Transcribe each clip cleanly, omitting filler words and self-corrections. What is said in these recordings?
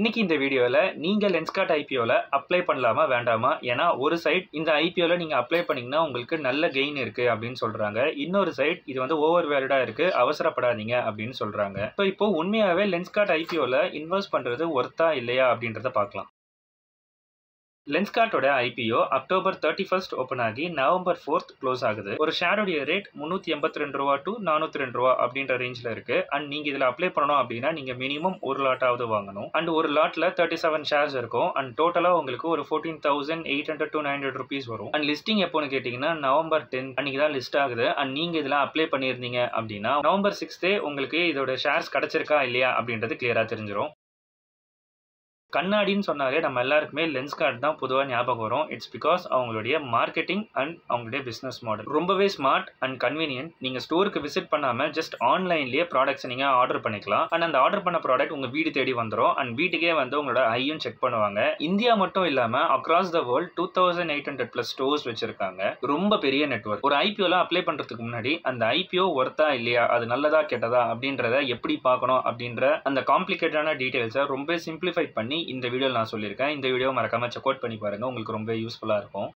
இன்னைக்கு இந்த வீடியோல நீங்க லென்ஸ்கார்ட் ஐபிஓல அப்ளை பண்ணலாமா வேண்டாமா? ஏன்னா ஒரு சைட் இந்த ஐபிஓல நீங்க அப்ளை பண்ணீங்கன்னா உங்களுக்கு நல்ல கெயின் இருக்கு அப்படின்னு சொல்றாங்க. இன்னொரு சைட் இது வந்து ஓவர் வேலிடா இருக்கு, அவசரப்படாதீங்க அப்படின்னு சொல்றாங்க. இப்போ உண்மையாவே லென்ஸ்கார்ட் ஐபிஓல இன்வெஸ்ட் பண்றது ஒர்த்தா இல்லையா அப்படின்றத பார்க்கலாம். லென்ஸ்கார்ட்டோட ஐபிஓ அக்டோபர் 31 ஓபன் ஆகி நவம்பர் 4 க்ளோஸ் ஆகுது. ஒரு ஷேரோட ரேட் 382 ரூபா டு 402 ரூபா அப்படின்ற ரேஞ்சில் இருக்கு. அண்ட் நீங்க இதுல அப்ளை பண்ணணும் அப்படின்னா நீங்க மினிமம் ஒரு லாட்டாவது வாங்கணும். அண்ட் ஒரு லாட்ல 37 ஷேர்ஸ் இருக்கும். அண்ட் டோட்டலா உங்களுக்கு ஒரு 14,800 to 900 rupees வரும். அண்ட் லிஸ்டிங் எப்போன்னு கேட்டீங்கன்னா நவம்பர் 10 அன்னைக்கு தான் லிஸ்ட் ஆகுது. அண்ட் நீங்க இதுல அப்ளை பண்ணியிருந்தீங்க அப்படின்னா நவம்பர் 6 உங்களுக்கு இதோட ஷேர்ஸ் கிடைச்சிருக்கா இல்லையா அப்படின்றது கிளியரா தெரிஞ்சிடும். கண்ணாடின்னு சொன்னாலே நம்ம எல்லாருக்குமே லென்ஸ்கார்ட் தான் பொதுவாக ஞாபகம் வரும். இட்ஸ் பிகாஸ் அவங்களுடைய மார்க்கெட்டிங் அண்ட் அவங்களுடைய பிஸ்னஸ் மாடல் ரொம்பவே ஸ்மார்ட் அண்ட் கன்வீனியன்ட். நீங்கள் ஸ்டோருக்கு விசிட் பண்ணாமல் ஜஸ்ட் ஆன்லைன்லேயே ப்ராடக்ட்ஸ் நீங்கள் ஆர்டர் பண்ணிக்கலாம். அண்ட் அந்த ஆர்டர் பண்ண ப்ராடக்ட் உங்கள் வீடு தேடி வந்துடும். அண்ட் வீட்டுக்கே வந்து உங்களோட ஐயும் செக் பண்ணுவாங்க. இந்தியா மட்டும் இல்லாமல் அக்ராஸ் த வேர்ல்ட் 2800+ ஸ்டோர்ஸ் வச்சிருக்காங்க. ரொம்ப பெரிய நெட்வொர்க். ஒரு ஐபிஓல அப்ளை பண்ணுறதுக்கு முன்னாடி அந்த ஐபிஓ ஒர்த்தா இல்லையா, அது நல்லதா கெட்டதா அப்படின்றத எப்படி பார்க்கணும் அப்படின்ற அந்த காம்ப்ளிகேட்டான டீடைல்ஸை ரொம்ப சிம்பிளிஃபை பண்ணி இந்த வீடியோல நான் சொல்லியிருக்கேன். இந்த வீடியோ மறக்காம செக் அவுட் பண்ணி பாருங்க, உங்களுக்கு ரொம்ப யூஸ்ஃபுல்லா இருக்கும்.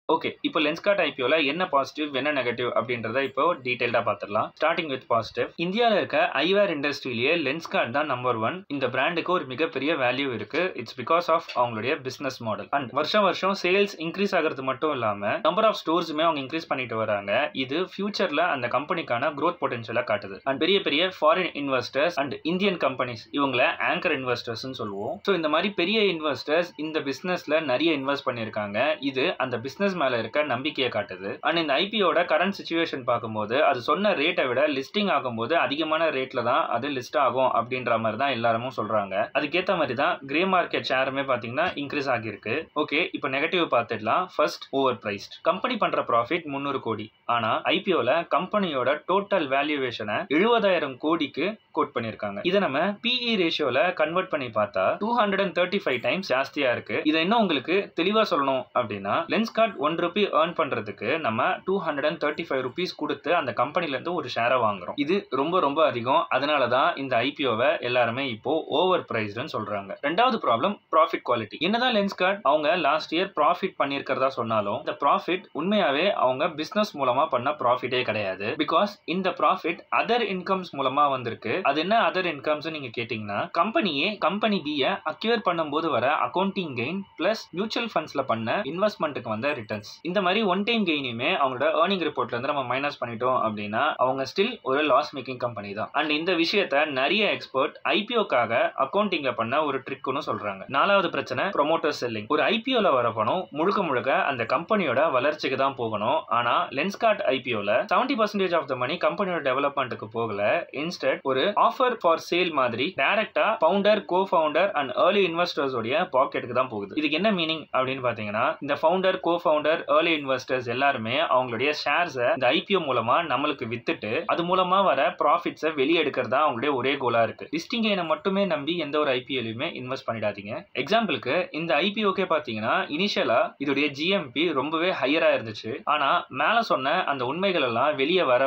ஓகே, இப்போ லென்ஸ்கார்ட் ஐபிஓல என்ன பாசிட்டிவ் என்ன நெகட்டிவ் அப்படின்றத இப்போ டீடைல்டா பார்த்துடலாம். Starting with positive. இந்தியாவில் இருக்க ஐவேர் இண்டஸ்ட்ரியிலேயே லென்ஸ்கார்ட் தான் நம்பர் 1. இந்த பிராண்டுக்கு ஒரு மிகப்பெரிய வேல்யூ இருக்கு. இட்ஸ் பிகாஸ் ஆஃப் அவங்களுடைய பிசினஸ் மாடல். அண்ட் வருஷம் சேல்ஸ் இன்க்ரீஸ் ஆகிறது மட்டும் இல்லாம நம்பர் ஆஃப் ஸ்டோர்ஸுமே அவங்க இன்க்ரீஸ் பண்ணிட்டு வராங்க. இது ஃபியூச்சர்ல அந்த கம்பெனிக்கான growth பொட்டன்ஷியலை காட்டுது. அண்ட் பெரிய பெரிய foreign investors and Indian companies இவங்களை ஆங்கர் இன்வெஸ்டர்ஸ் சொல்லுவோம். ஸோ இந்த மாதிரி பெரிய இன்வெஸ்டர்ஸ் இந்த பிசினஸ்ல நிறைய இன்வெஸ்ட் பண்ணியிருக்காங்க. இது அந்த பிசினஸ் மேல இருக்க நம்பிக்கையை காட்டுது. அண்ட் இந்த ஐபிஓட கரண்ட் சிச்சுவேஷன் பார்க்கும்போது அது சொன்ன ரேட்டை விட லிஸ்டிங் ஆகும்போது அதிகமான ரேட்ல தான் அது லிஸ்ட் ஆகும் அப்படின்ற மாதிரி தான் எல்லாரும் சொல்றாங்க. அதுக்கேற்ற மாதிரி தான் கிரே மார்க்கெட் ஷேருமே பாத்தீங்கன்னா இன்க்ரீஸ் ஆகிருக்கு. ஓகே, இப்போ நெகட்டிவ் பார்த்துடலாம். First, over priced. கம்பெனி பண்ற ப்ராஃபிட் 300 கோடி. ஆனா ஐபிஓல கம்பெனியோட டோட்டல் வேல்யூவேஷனை 70,000 கோடிக்கு கோட் பண்ணிருக்காங்க. இதை நம்ம பிஇ ரேஷியோல கன்வெர்ட் பண்ணி பார்த்தா 235 டைம்ஸ் ஜாஸ்தியா இருக்கு. இதை இன்னும் உங்களுக்கு தெளிவா சொல்லணும் அப்படின்னா லென்ஸ்கார்ட் 1 ரூபி ஏர்ன் பண்றதுக்கு நம்ம 235 rupees கொடுத்து அந்த கம்பெனில இருந்து ஒரு ஷேரை வாங்குறோம். இது ரொம்ப ரொம்ப அதிகம். அதனாலதான் இந்த ஐபிஓவை எல்லாருமே இப்போ ஓவர் பிரைஸ்டுன்னு சொல்றாங்க. ரெண்டாவது ப்ராப்ளம், ப்ராஃபிட் குவாலிட்டி. என்னதான் லென்ஸ்கார்ட் அவங்க லாஸ்ட் இயர் ப்ராஃபிட் பண்ணியிருக்கிறதா சொன்னாலும் இந்த ப்ராஃபிட் உண்மையாவே அவங்க பிசினஸ் மூலமா பண்ண ப்ராஃபிட்டே கிடையாது. பிகாஸ் இந்த ப்ராஃபிட் அதர் இன்கம்ஸ் மூலமா வந்திருக்கு. அது என்ன அதர் இன்கம்ஸ் நீங்க கேட்டீங்கன்னா கம்பெனி பியை அக்யூர் பண்ணும்போது வர அக்கௌண்டிங் கெயின் பிளஸ் மியூச்சுவல் ஃபண்ட்ஸ்ல பண்ண இன்வெஸ்ட்மெண்ட்டுக்கு வந்த ரிட்டர்ன்ஸ். இந்த மாதிரி ஒன் டைம் கெயினுமே அவங்களோட ஏர்னிங் ரிப்போர்ட்ல இருந்து நம்ம மைனஸ் பண்ணிட்டோம் அப்படின்னா அவங்க ஸ்டில் ஒரு லாஸ் மேக்கிங் கம்பெனி தான். அண்ட் இந்த விஷயத்தை நிறைய எக்ஸ்பர்ட் ஐபிஓக்காக அக்கௌண்டிங்ல பண்ண ஒரு ட்ரிக்னு சொல்றாங்க. நாலாவது பிரச்சனை, ப்ரொமோட்டர் செல்லிங். ஒரு ஐபிஓல வர பணம் முழுக்க அந்த கம்பெனியோட வளர்ச்சிக்கு தான் போகணும். ஆனா லென்ஸ்கார்ட் ஐபிஓல 70% ஆஃப் த மணி கம்பெனியோட டெவலப்மெண்ட்டுக்கு போகல. இன்ஸ்டெட் ஒரு ஆஃபர் ஃபார் சேல் மாதிரி டைரக்டா founder, co founder and early investors உடைய பாக்கெட்டுக்கு தான் போகுது. இதுக்கு என்ன மீனிங் அப்படின்னு பாத்தீங்கன்னா இந்த founder, co founder, early investors எல்லாருமே அவங்களுடைய ஷேர்ஸை இந்த ஐபிஓ மூலமா நம்மளுக்கு வித்துட்டு அது மூலமா வர ப்ராஃபிட்ஸை வெளியே எடுக்கிறதா அவங்களுடைய ஒரே கோலா இருக்கு. லிஸ்டிங் கெயினை மட்டுமே நம்பி எந்த ஒரு ஐபிஓலையுமே இன்வெஸ்ட் பண்ணிடாதீங்க. எக்ஸாம்பிளுக்கு இந்த ஐபிஓக்கே பாத்தீங்கன்னா இனிஷியலா இதோடைய ஜிஎம்பி ரொம்பவே ஹையரா இருந்துச்சு. ஆனா மேல சொன்ன அந்த உண்மைகள் எல்லாம் வெளியே வர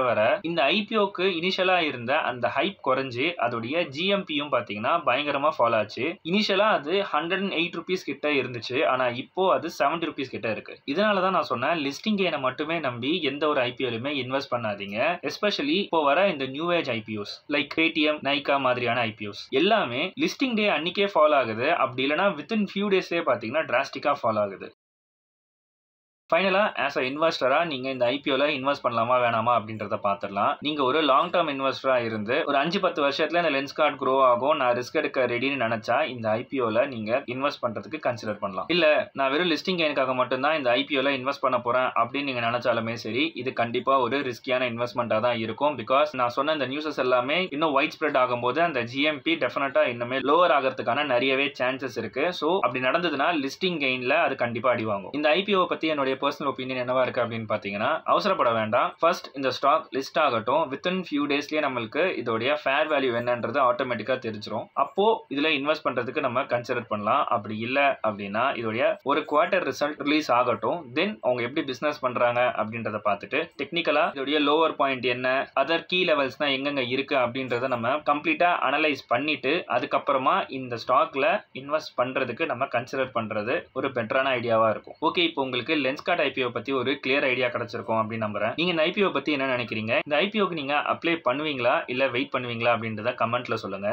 இந்த ஐபிஓக்கு இனிஷியலா இருந்த அந்த ஹைப் குறைஞ்சு அதோடைய ஜிஎம்பியும் பாத்தீங்கன்னா பயங்கரமா ஃபாலோ ஆச்சு. இனிஷியலா அது 108 rupees கிட்ட இருந்துச்சு. ஆனா இப்போ அது 70 rupees கிட்ட இருக்கு. இதனாலதான் நான் சொன்னேன் லிஸ்டிங் கெயினை மட்டுமே நம்பி எந்த ஒரு ஐபிஓலையுமே இன்வெஸ்ட் பண்ணாதீங்க. எஸ்பெஷலி இப்போ வர இந்த new age IPOs like Paytm, Nykaa மாதிரியான ஐபிஓஸ் எல்லாமே லிஸ்டிங் டே அன்னைக்கே ஃபாலோ ஆகுது. அப்படி இல்லைன்னா வித்தின் ஃபியூ டேஸ்லேயே பாத்தீங்கன்னா டிராஸ்டிக்கா ஃபாலோ ஆகுது. ஃபைனலா ஆஸ் அ இன்வெஸ்டரா நீங்க இந்த ஐபிஓல இன்வெஸ்ட் பண்ணலாமா வேணாமா அப்படின்றத பார்த்துடலாம். நீங்க ஒரு லாங் டேர்ம் இன்வெஸ்டரா இருந்து ஒரு 5-10 வருஷத்துல இந்த லென்ஸ்கார்ட் க்ரோ ஆகும், நான் ரிஸ்க் எடுக்க ரெடின்னு நினைச்சா இந்த ஐபிஓல நீங்க இன்வெஸ்ட் பண்றதுக்கு கன்சிடர் பண்ணலாம். இல்ல நான் வெறும் லிஸ்டிங் கெயினுக்காக மட்டும் தான் இந்த ஐபிஓல இன்வெஸ்ட் பண்ண போறேன் அப்படின்னு நீங்க நினைச்சாலுமே சரி, இது கண்டிப்பா ஒரு ரிஸ்கியான இன்வெஸ்ட்மெண்டா தான் இருக்கும். பிகாஸ் நான் சொன்ன இந்த நியூஸஸ் எல்லாமே இன்னும் வைட் ஸ்ப்ரெட் ஆகும்போது அந்த ஜிஎம்பி டெஃபினட்டா இன்னுமே லோவர் ஆகிறதுக்கான நிறையவே சான்சஸ் இருக்கு. ஸோ அப்படி நடந்ததுன்னா லிஸ்டிங் கெயின்ல அது கண்டிப்பா அடி வாங்கும். இந்த ஐபிஓ பத்தி என்னுடைய பர்சனல் ஒப்பீனியன் என்னவா இருக்கு அப்படின்னு பாத்தீங்கன்னா, அவசரப்பட வேண்டாம். ஃபர்ஸ்ட் இந்த ஸ்டாக் லிஸ்ட் ஆகட்டும். வித்தின் ஃபியூ டேஸ்லயே நம்மளுக்கு இதோடைய ஃபேர் வேல்யூ என்னன்றது ஆட்டோமேட்டிக்கா தெரிஞ்சிரும். அப்போ இதுல இன்வெஸ்ட் பண்றதுக்கு நம்ம கன்சிடர் பண்ணலாம். அப்படி இல்ல அப்படின்னா இதோடைய ஒரு குவார்ட்டர் ரிசல்ட் ரிலீஸ் ஆகட்டும். தென் அவங்க எப்படி பிசினஸ் பண்றாங்க அப்படின்றத பார்த்துட்டு டெக்னிக்கலா இதோடைய லோவர் பாயிண்ட் என்ன, அதர் கீ லெவல்ஸ்னா எங்கெங்க இருக்கு அப்படின்றத நம்ம கம்ப்ளீட்டா அனலைஸ் பண்ணிட்டு அதுக்கப்புறமா இந்த ஸ்டாக்ல இன்வெஸ்ட் பண்றதுக்கு நம்ம கன்சிடர் பண்றது ஒரு பெட்டரான ஐடியாவா இருக்கும். ஓகே, இப்போ உங்களுக்கு லென்ஸ்கார்ட் ஐபிஓ பத்தி ஒரு கிளியர் ஐடியா கிடைச்சிருக்கும் அப்படின்னு நம்புறேன். நீங்க இந்த ஐபிஓ பத்தி என்ன நினைக்கிறீங்க? இந்த ஐபிஓக்கு நீங்க அப்ளை பண்ணுவீங்களா இல்ல வெயிட் பண்ணுவீங்களா அப்படின்றத கமெண்ட்ல சொல்லுங்க.